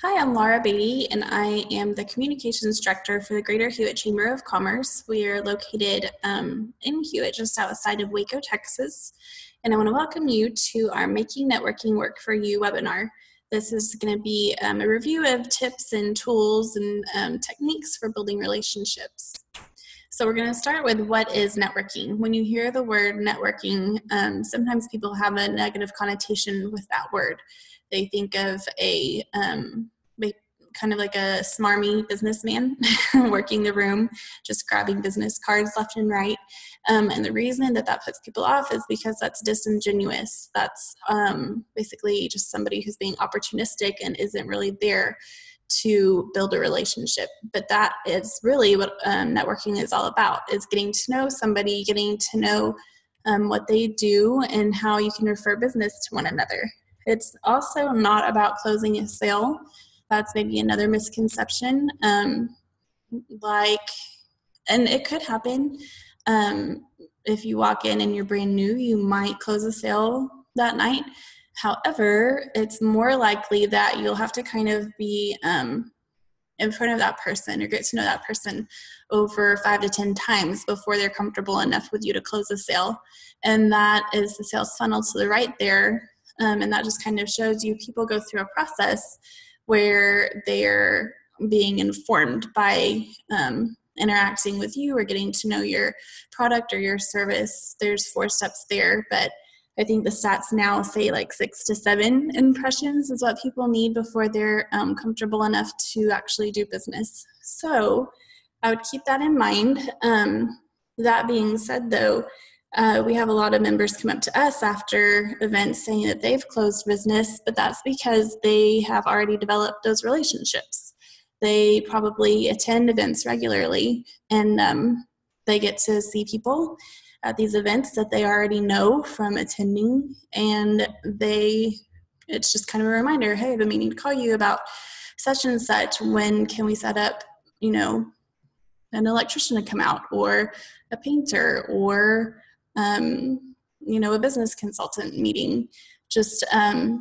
Hi, I'm Laura Beaty, and I am the Communications Director for the Greater Hewitt Chamber of Commerce. We are located in Hewitt, just outside of Waco, Texas. And I want to welcome you to our Making Networking Work for You webinar. This is going to be a review of tips and tools and techniques for building relationships. So we're going to start with what is networking. When you hear the word networking, sometimes people have a negative connotation with that word. They think of a kind of like a smarmy businessman working the room, just grabbing business cards left and right. And the reason that puts people off is because that's disingenuous. That's basically just somebody who's being opportunistic and isn't really there to build a relationship. But that is really what networking is all about, is getting to know somebody, getting to know what they do and how you can refer business to one another. It's also not about closing a sale. That's maybe another misconception. And it could happen. If you walk in and you're brand new, you might close a sale that night. However, it's more likely that you'll have to kind of be in front of that person or get to know that person over 5 to 10 times before they're comfortable enough with you to close a sale. And that is the sales funnel to the right there. And that just kind of shows you people go through a process where they're being informed by interacting with you or getting to know your product or your service. There's 4 steps there, but I think the stats now say like 6 to 7 impressions is what people need before they're comfortable enough to actually do business. So I would keep that in mind. That being said, though, we have a lot of members come up to us after events saying that they've closed business, but that's because they have already developed those relationships. They probably attend events regularly, and they get to see people at these events that they already know from attending, and it's just kind of a reminder, hey, I've been meaning to call you about such and such. When can we set up, an electrician to come out, or a painter, or a business consultant meeting. Just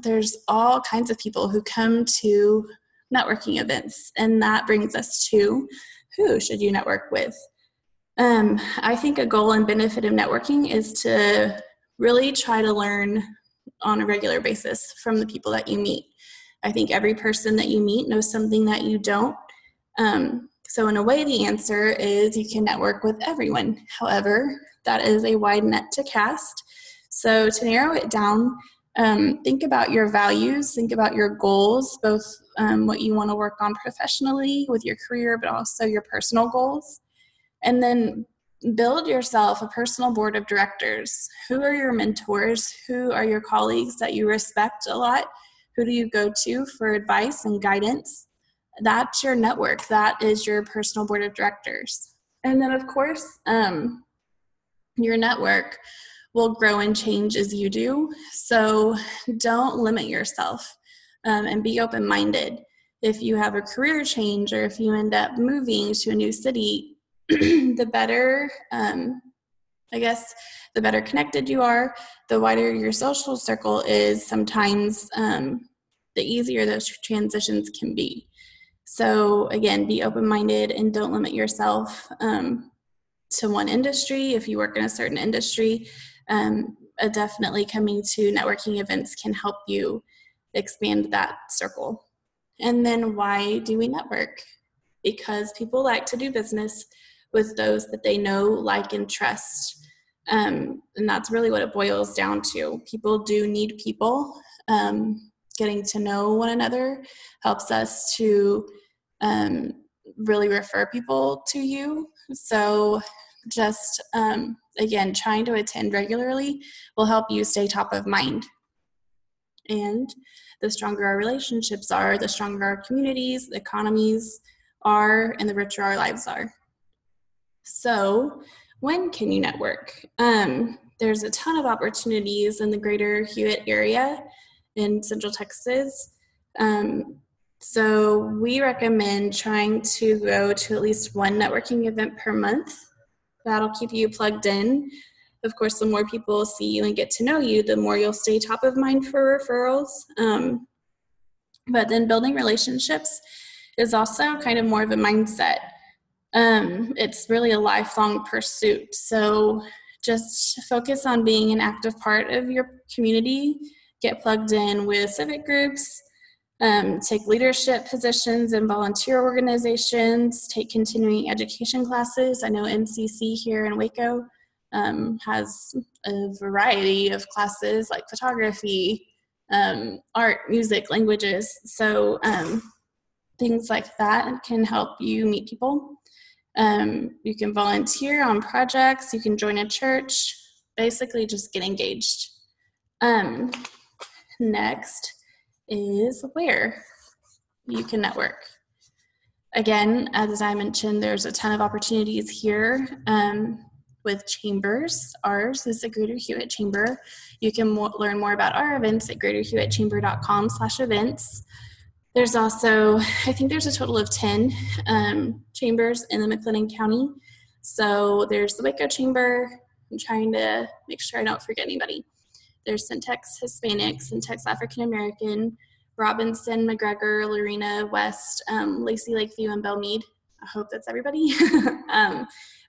there's all kinds of people who come to networking events, and that brings us to who should you network with. I think a goal and benefit of networking is to really try to learn on a regular basis from the people that you meet. I think every person that you meet knows something that you don't. So in a way, the answer is you can network with everyone. However, that is a wide net to cast. So to narrow it down, think about your values, think about your goals, both what you want to work on professionally with your career, but also your personal goals. And then build yourself a personal board of directors. Who are your mentors? Who are your colleagues that you respect a lot? Who do you go to for advice and guidance? That's your network. That is your personal board of directors. And then, of course, your network will grow and change as you do. So don't limit yourself and be open-minded. If you have a career change or if you end up moving to a new city, the better, the better connected you are, the wider your social circle is, sometimes the easier those transitions can be. So again, be open-minded and don't limit yourself to one industry. If you work in a certain industry, definitely coming to networking events can help you expand that circle. And then why do we network? Because people like to do business with those that they know, like, and trust. And that's really what it boils down to. People do need people. Getting to know one another helps us to really refer people to you. So just, again, trying to attend regularly will help you stay top of mind. And the stronger our relationships are, the stronger our communities, the economies are, and the richer our lives are. So when can you network? There's a ton of opportunities in the greater Hewitt area in Central Texas. So we recommend trying to go to at least one networking event per month. That'll keep you plugged in. Of course, the more people see you and get to know you, the more you'll stay top of mind for referrals. But then building relationships is also kind of more of a mindset. It's really a lifelong pursuit. So just focus on being an active part of your community, get plugged in with civic groups, take leadership positions in volunteer organizations, take continuing education classes. I know NCC here in Waco has a variety of classes like photography, art, music, languages. So things like that can help you meet people. You can volunteer on projects, you can join a church, basically just get engaged. Next is where you can network. Again, as I mentioned, there's a ton of opportunities here with chambers. Ours is the Greater Hewitt Chamber. You can learn more about our events at greaterhewittchamber.com/events. There's also, I think there's a total of 10 chambers in the McLennan County. So there's the Waco Chamber. I'm trying to make sure I don't forget anybody. There's Syntax Hispanic, Syntax African American, Robinson, McGregor, Lorena, West, Lacey, Lakeview, and Belmead. I hope that's everybody.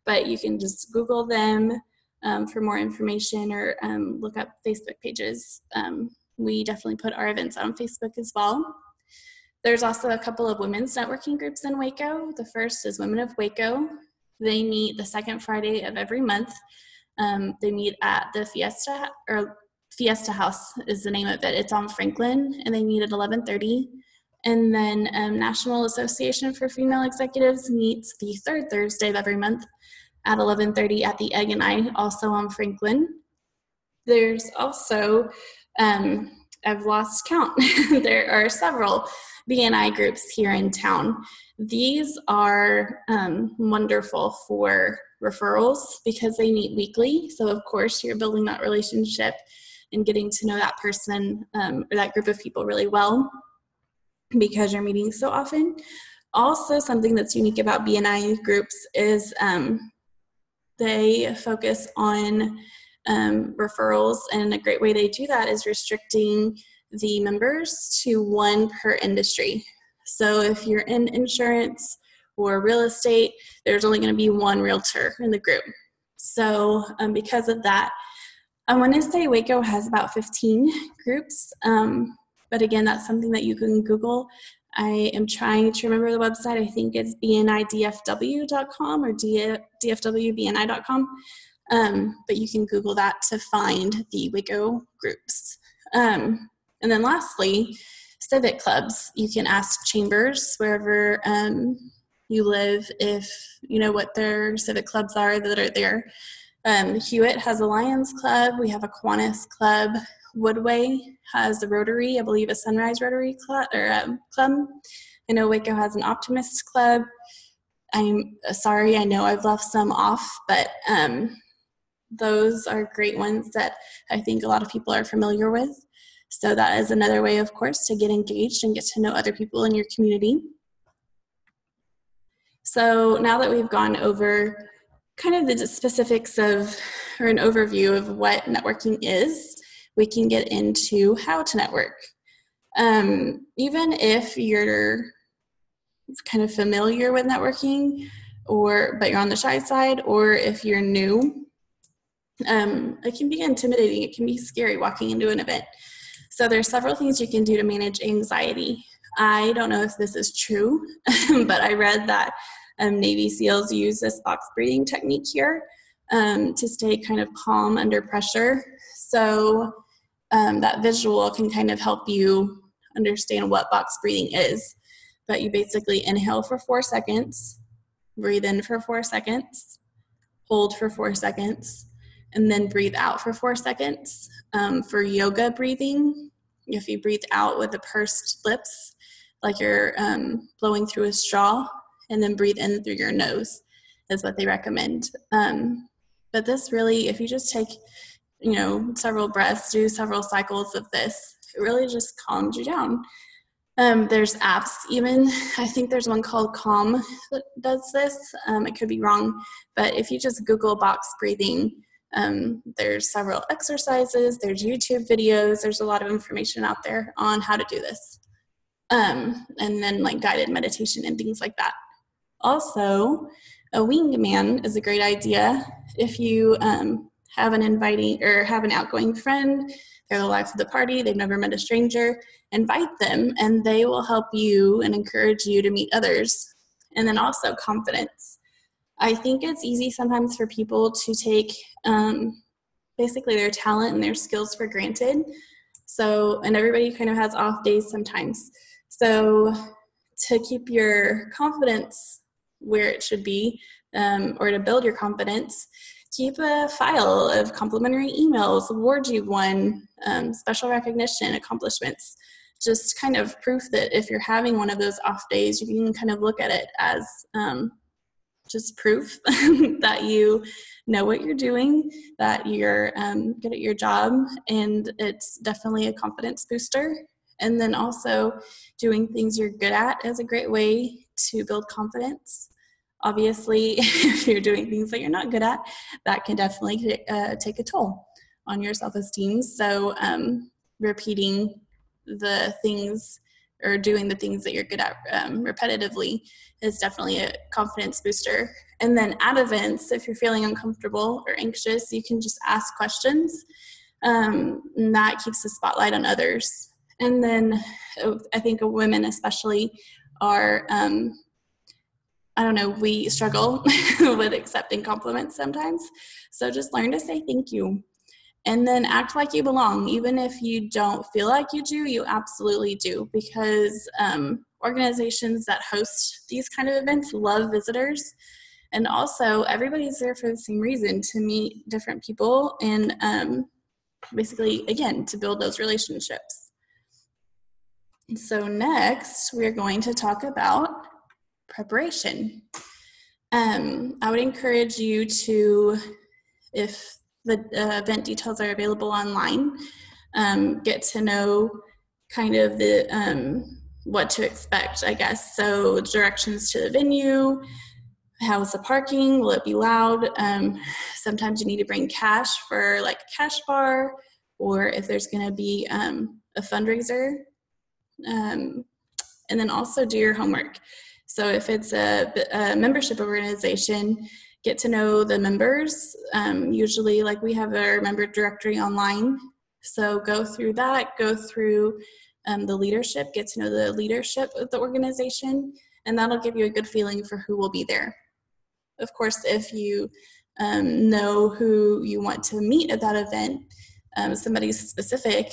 But you can just Google them for more information, or look up Facebook pages. We definitely put our events on Facebook as well. There's also a couple of women's networking groups in Waco. The first is Women of Waco. They meet the second Friday of every month. They meet at the Fiesta House is the name of it. It's on Franklin, and they meet at 11:30. And then National Association for Female Executives meets the third Thursday of every month at 11:30 at the Egg and I, also on Franklin. There's also, I've lost count. There are several BNI groups here in town. These are wonderful for referrals because they meet weekly. So of course you're building that relationship and getting to know that person or that group of people really well because you're meeting so often. Also, something that's unique about BNI groups is they focus on referrals, and a great way they do that is restricting the members to one per industry. So if you're in insurance or real estate, there's only going to be one realtor in the group. So because of that, I want to say Waco has about 15 groups, but again, that's something that you can Google. I am trying to remember the website. I think it's bnidfw.com or dfwbni.com, but you can Google that to find the Waco groups. And then lastly, civic clubs. You can ask chambers wherever you live if you know what their civic clubs are that are there. Hewitt has a Lions Club. We have a Kiwanis Club. Woodway has a Rotary, I believe a Sunrise Rotary Club. Club. I know Waco has an Optimist Club. I'm sorry, I know I've left some off, but those are great ones that I think a lot of people are familiar with. So that is another way, of course, to get engaged and get to know other people in your community. So now that we've gone over kind of the specifics of, or an overview of what networking is, we can get into how to network. Even if you're kind of familiar with networking, but you're on the shy side, or if you're new, it can be intimidating. It can be scary walking into an event. So there's several things you can do to manage anxiety. I don't know if this is true, but I read that Navy SEALs use this box breathing technique here to stay kind of calm under pressure. So that visual can kind of help you understand what box breathing is. But you basically inhale for 4 seconds, breathe in for 4 seconds, hold for 4 seconds, and then breathe out for 4 seconds. For yoga breathing, if you breathe out with the pursed lips, like you're blowing through a straw, and then breathe in through your nose is what they recommend. But this really, if you just take, several breaths, do several cycles of this, it really just calms you down. There's apps even. I think there's one called Calm that does this. I could be wrong, but if you just Google box breathing, there's several exercises, there's YouTube videos, there's a lot of information out there on how to do this. and then like guided meditation and things like that. Also, a wingman is a great idea. If you have an outgoing friend, they're the life of the party, they've never met a stranger, invite them and they will help you and encourage you to meet others. And then also confidence. I think it's easy sometimes for people to take basically their talent and their skills for granted. So, and everybody kind of has off days sometimes. So to keep your confidence where it should be, or to build your confidence, keep a file of complimentary emails, awards you've won, special recognition, accomplishments, just kind of proof that if you're having one of those off days, you can kind of look at it as just proof that you know what you're doing, that you're good at your job, and it's definitely a confidence booster. And then also doing things you're good at is a great way to build confidence. Obviously, if you're doing things that you're not good at, that can definitely take a toll on your self-esteem. So repeating the things or doing the things that you're good at repetitively is definitely a confidence booster. And then at events, if you're feeling uncomfortable or anxious, you can just ask questions, and that keeps the spotlight on others. And then I think women especially are, we struggle with accepting compliments sometimes. So just learn to say thank you. And then act like you belong. Even if you don't feel like you do, you absolutely do, because organizations that host these kind of events love visitors. And also everybody's there for the same reason, to meet different people and basically, again, to build those relationships. So next, we're going to talk about preparation. I would encourage you to, if the event details are available online, get to know kind of the what to expect, I guess. So directions to the venue, how's the parking, will it be loud? Sometimes you need to bring cash for like a cash bar, or if there's going to be a fundraiser. And then also do your homework. So if it's a membership organization, get to know the members. Usually, like, we have our member directory online. So go through that, go through the leadership, get to know the leadership of the organization, and that'll give you a good feeling for who will be there. Of course, if you know who you want to meet at that event, somebody specific,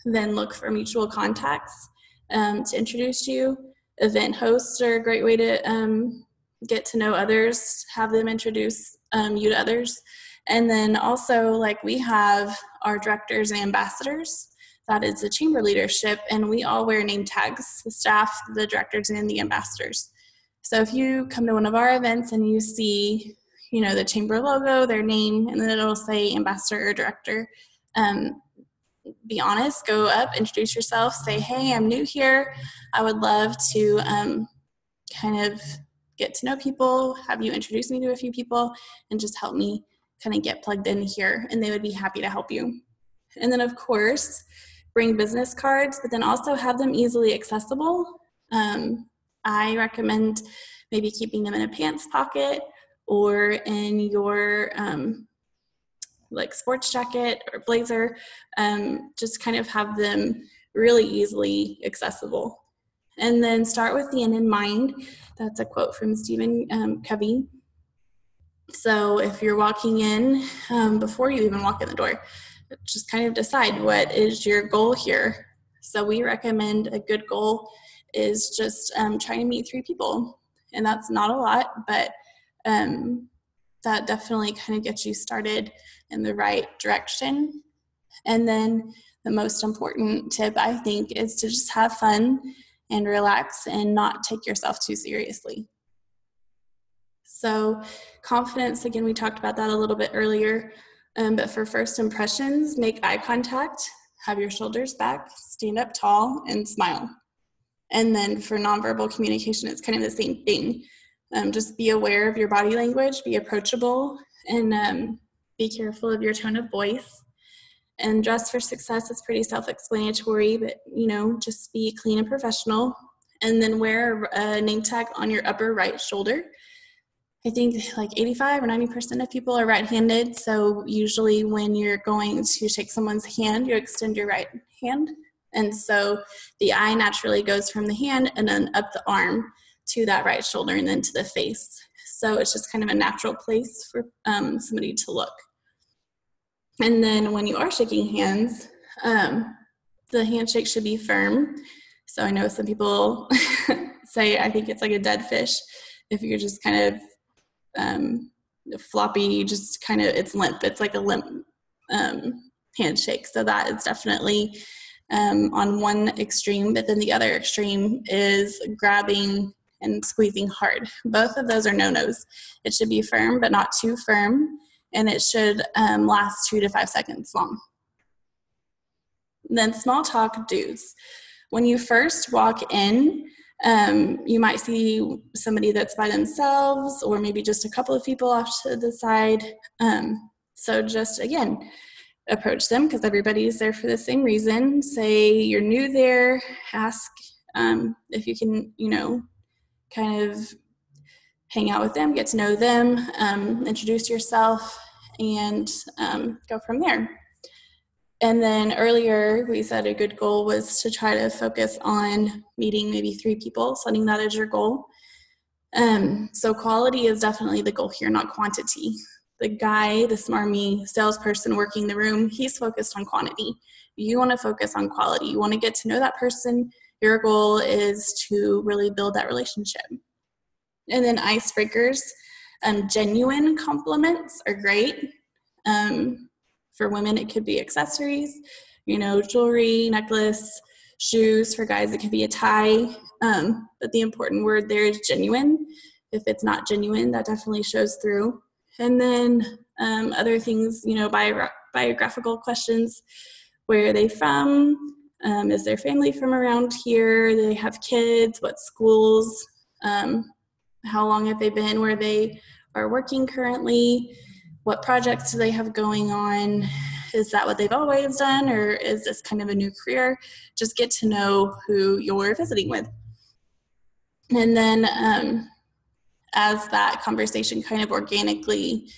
then look for mutual contacts to introduce you. Event hosts are a great way to get to know others, have them introduce you to others. And then also, like, we have our directors and ambassadors. That is the chamber leadership, and we all wear name tags, the staff, the directors, and the ambassadors. So if you come to one of our events and you see, the chamber logo, their name, and then it'll say ambassador or director, be honest, go up, introduce yourself, say, hey, I'm new here. I would love to kind of get to know people, have you introduce me to a few people, and just help me kind of get plugged in here, and they would be happy to help you. And then, of course, bring business cards, but then also have them easily accessible. I recommend maybe keeping them in a pants pocket or in your like sports jacket or blazer, just kind of have them really easily accessible. And then start with the end in mind. That's a quote from Stephen Covey. So if you're walking in, before you even walk in the door, just kind of decide, what is your goal here? So we recommend a good goal is just trying to meet 3 people. And that's not a lot, but that definitely kind of gets you started in the right direction. And then the most important tip, I think, is to just have fun and relax and not take yourself too seriously. So confidence, again, we talked about that a little bit earlier, but for first impressions, make eye contact, have your shoulders back, stand up tall, and smile. And then for nonverbal communication, it's kind of the same thing. Just be aware of your body language, be approachable, and be careful of your tone of voice. And dress for success is pretty self-explanatory, but, just be clean and professional. And then wear a name tag on your upper right shoulder. I think like 85 or 90% of people are right-handed. So usually when you're going to shake someone's hand, you extend your right hand. And so the eye naturally goes from the hand and then up the arm to that right shoulder and then to the face. So it's just kind of a natural place for somebody to look. And then when you are shaking hands, the handshake should be firm. So I know some people say, I think it's like a dead fish. If you're just kind of floppy, just kind of, it's limp. It's like a limp handshake. So that is definitely on one extreme, but then the other extreme is grabbing and squeezing hard. Both of those are no-nos. It should be firm, but not too firm, and it should last 2 to 5 seconds long. Then small talk do's. When you first walk in, you might see somebody that's by themselves, or maybe just a couple of people off to the side. So just, again, approach them because everybody's there for the same reason. Say you're new there, ask if you can, kind of hang out with them, get to know them, introduce yourself, and go from there. And then earlier we said a good goal was to try to focus on meeting maybe 3 people, setting that as your goal. So quality is definitely the goal here, not quantity. The guy, the smarmy salesperson working the room, he's focused on quantity. You want to focus on quality. You want to get to know that person. Your goal is to really build that relationship. And then icebreakers, genuine compliments are great. For women, it could be accessories, jewelry, necklace, shoes. For guys, it could be a tie. But the important word there is genuine. If it's not genuine, that definitely shows through. And then other things, biographical questions. Where are they from? Is their family from around here? Do they have kids? What schools? How long have they been where they are working currently? What projects do they have going on? Is that what they've always done, or is this kind of a new career? Just get to know who you're visiting with. And then as that conversation kind of organically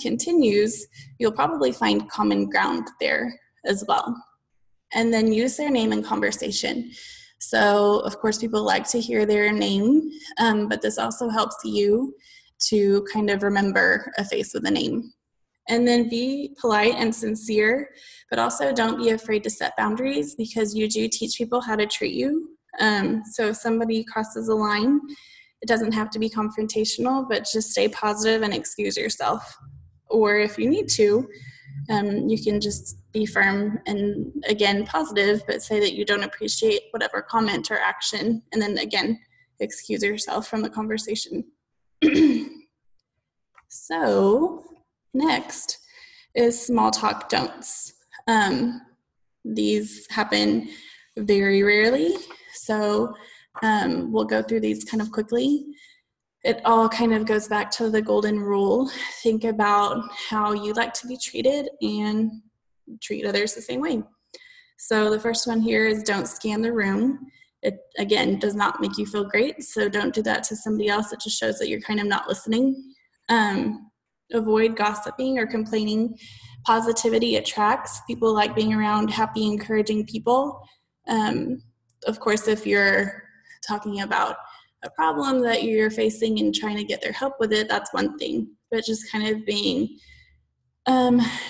continues, you'll probably find common ground there as well. And then use their name in conversation. So, of course, people like to hear their name, but this also helps you to kind of remember a face with a name. And then be polite and sincere, but also don't be afraid to set boundaries because you do teach people how to treat you. So if somebody crosses a line, it doesn't have to be confrontational, but just stay positive and excuse yourself. Or if you need to, you can just be firm and, again, positive, but say that you don't appreciate whatever comment or action, and then, again, excuse yourself from the conversation. So next is small talk don'ts. These happen very rarely, so we'll go through these kind of quickly. It all kind of goes back to the golden rule. Think about how you like to be treated and treat others the same way. So the first one here is don't scan the room. It, again, does not make you feel great, so don't do that to somebody else. It just shows that you're kind of not listening. Avoid gossiping or complaining. Positivity attracts. People like being around happy, encouraging people. Of course, if you're talking about a problem that you're facing and trying to get their help with it, that's one thing. But just kind of being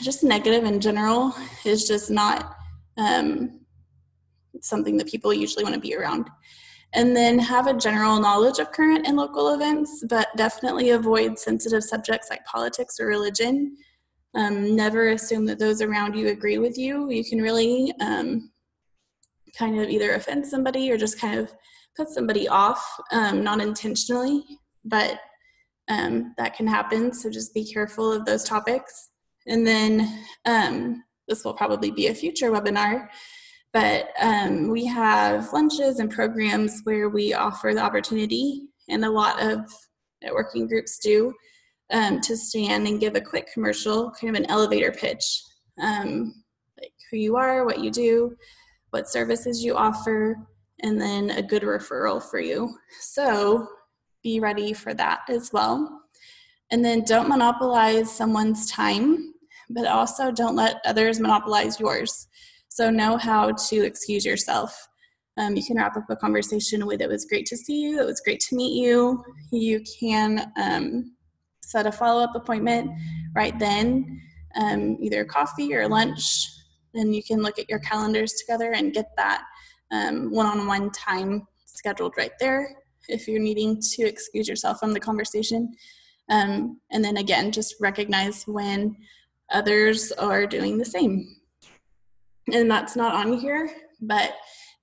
just negative in general is just not something that people usually want to be around. And then have a general knowledge of current and local events, but definitely avoid sensitive subjects like politics or religion. Never assume that those around you agree with you. You can really kind of either offend somebody or just kind of put somebody off, not intentionally, but that can happen. So just be careful of those topics. And then this will probably be a future webinar, but we have lunches and programs where we offer the opportunity, and a lot of networking groups do, to stand and give a quick commercial, kind of an elevator pitch who you are, what you do, what services you offer, and then a good referral for you. So be ready for that as well. And then don't monopolize someone's time, but also don't let others monopolize yours. So know how to excuse yourself. You can wrap up a conversation with, "It was great to see you. It was great to meet you." You can set a follow-up appointment right then, either coffee or lunch, and you can look at your calendars together and get that one-on-one time scheduled right there if you're needing to excuse yourself from the conversation. And then again, just recognize when others are doing the same. And that's not on here, but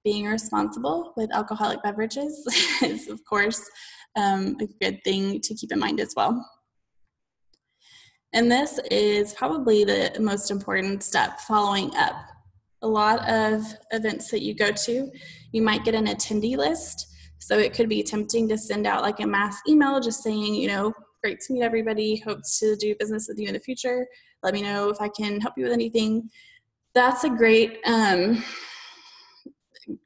being responsible with alcoholic beverages is, of course, a good thing to keep in mind as well. And this is probably the most important step, following up. A lot of events that you go to, you might get an attendee list. So it could be tempting to send out like a mass email just saying, you know, "Great to meet everybody, hope to do business with you in the future. Let me know if I can help you with anything." That's a great,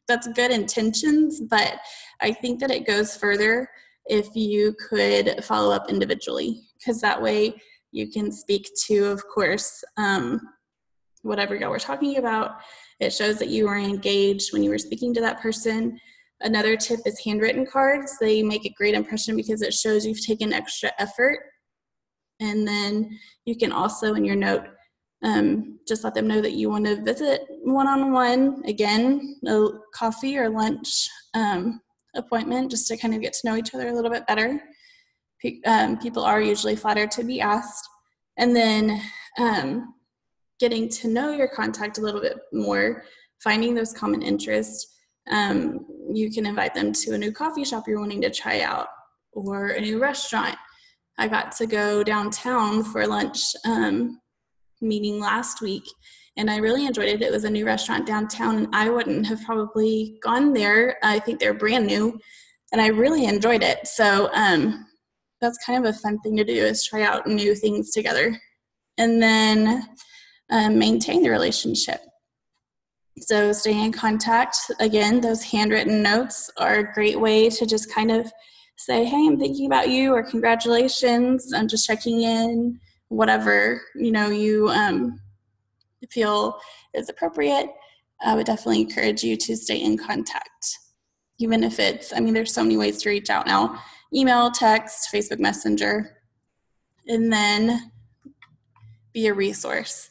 that's good intentions, but I think that it goes further if you could follow up individually, because that way you can speak to, of course, whatever y'all were talking about. It shows that you were engaged when you were speaking to that person. Another tip is handwritten cards. They make a great impression because it shows you've taken extra effort. And then you can also, in your note, just let them know that you want to visit one-on-one, again, a coffee or lunch appointment, just to kind of get to know each other a little bit better. People are usually flattered to be asked. And then getting to know your contact a little bit more, finding those common interests. You can invite them to a new coffee shop you're wanting to try out, or a new restaurant. I got to go downtown for lunch meeting last week, and I really enjoyed it. It was a new restaurant downtown, and I wouldn't have probably gone there. I think they're brand new, and I really enjoyed it. So that's kind of a fun thing to do, is try out new things together. And then maintain the relationship. So stay in contact. Again, those handwritten notes are a great way to just kind of say, "Hey, I'm thinking about you," or "Congratulations, I'm just checking in," whatever, you know, you feel is appropriate. I would definitely encourage you to stay in contact. Even if it's, I mean, there's so many ways to reach out now: email, text, Facebook Messenger. And then be a resource.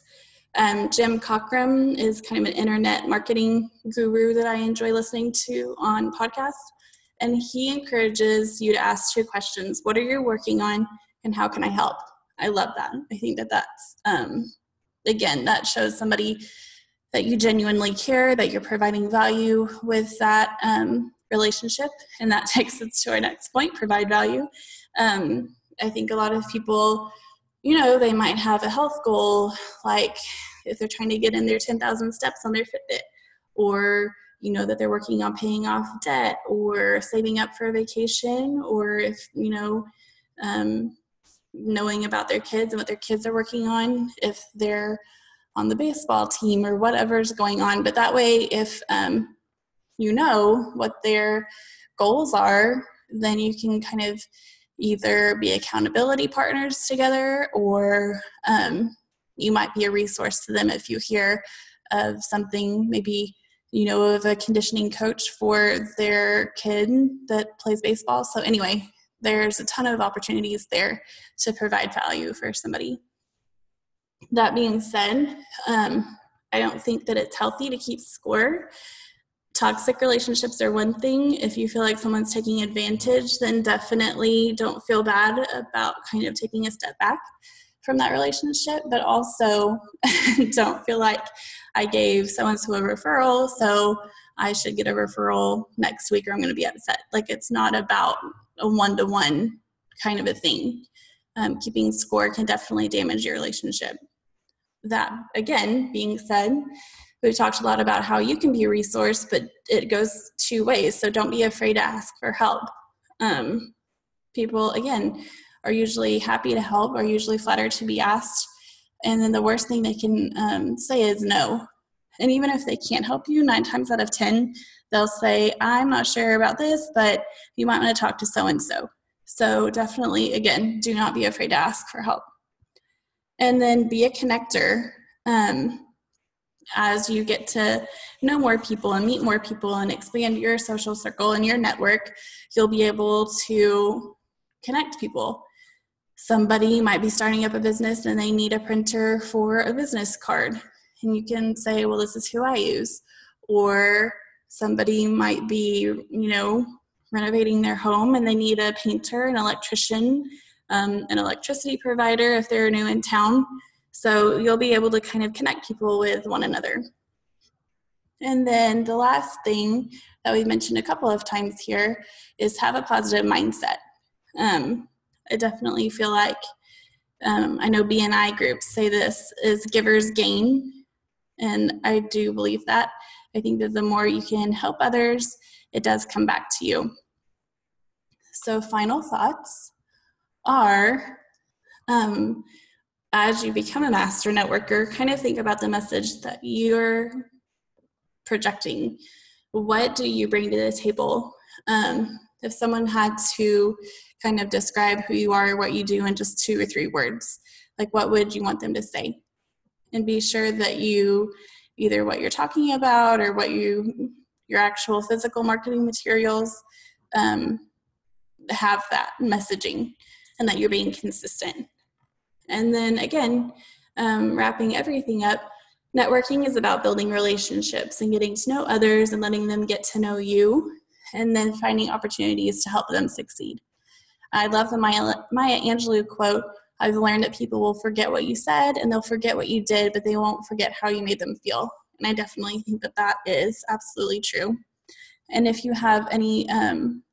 Jim Cockrum is kind of an internet marketing guru that I enjoy listening to on podcasts. And he encourages you to ask 2 questions. What are you working on, and how can I help? I love that. I think that that's, again, that shows somebody that you genuinely care, that you're providing value with that relationship. And that takes us to our next point: provide value. I think a lot of people, you know, they might have a health goal, like if they're trying to get in their 10,000 steps on their Fitbit, or, you know, that they're working on paying off debt, or saving up for a vacation, or if, you know, knowing about their kids and what their kids are working on, if they're on the baseball team or whatever's going on. But that way, if you know what their goals are, then you can kind of either be accountability partners together, or you might be a resource to them if you hear of something, maybe, you know, of a conditioning coach for their kid that plays baseball. So anyway, there's a ton of opportunities there to provide value for somebody. That being said, I don't think that it's healthy to keep score. Toxic relationships are one thing. If you feel like someone's taking advantage, then definitely don't feel bad about kind of taking a step back from that relationship, but also don't feel like I gave so-and-so a referral, so I should get a referral next week or I'm going to be upset. Like, it's not about a one-to-one kind of a thing. Keeping score can definitely damage your relationship. That, again, being said, we've talked a lot about how you can be a resource, but it goes 2 ways. So don't be afraid to ask for help. People, again, are usually happy to help, are usually flattered to be asked. And then the worst thing they can say is no. And even if they can't help you, 9 times out of 10, they'll say, I'm not sure about this, but you might want to talk to so-and-so. So definitely, again, do not be afraid to ask for help. And then be a connector. As you get to know more people and meet more people and expand your social circle and your network, you'll be able to connect people. Somebody might be starting up a business and they need a printer for a business card. And you can say, well, this is who I use. Or somebody might be, renovating their home and they need a painter, an electrician, an electricity provider if they're new in town. So you'll be able to kind of connect people with one another. And then the last thing that we've mentioned a couple of times here is have a positive mindset. I definitely feel like, I know BNI groups say this is givers gain, and I do believe that. I think that the more you can help others, it does come back to you. So final thoughts are, as you become a master networker, kind of think about the message that you're projecting. What do you bring to the table? If someone had to kind of describe who you are or what you do in just 2 or 3 words, like what would you want them to say? And be sure that you, either what you're talking about or what your actual physical marketing materials, have that messaging and that you're being consistent. And then again, wrapping everything up, networking is about building relationships and getting to know others and letting them get to know you, and then finding opportunities to help them succeed. I love the Maya Angelou quote, I've learned that people will forget what you said and they'll forget what you did, but they won't forget how you made them feel. And I definitely think that that is absolutely true. And if you have any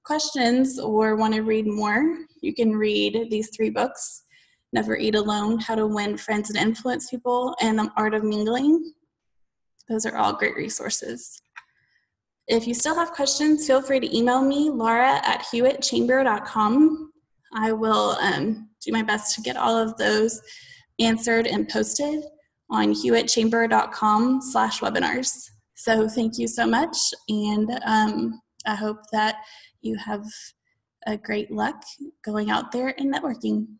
questions or want to read more, you can read these 3 books, Never Eat Alone, How to Win Friends and Influence People, and The Art of Mingling. Those are all great resources. If you still have questions, feel free to email me, laura@hewittchamber.com. I will do my best to get all of those answered and posted on hewittchamber.com/webinars. So thank you so much, and I hope that you have a great luck going out there and networking.